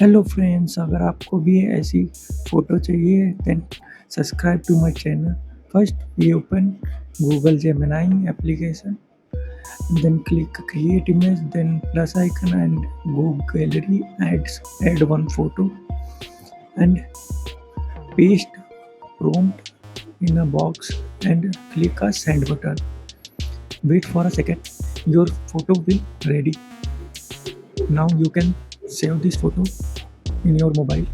Hello friends, अगर आपको भी ऐसी फ़ोटो चाहिए then subscribe to my channel. First we open Google Gemini application, then click create image, then plus icon and go gallery, add one photo and paste prompt in a box and click a send button. Wait for a second, your photo will ready. Now you can save this photo in your mobile.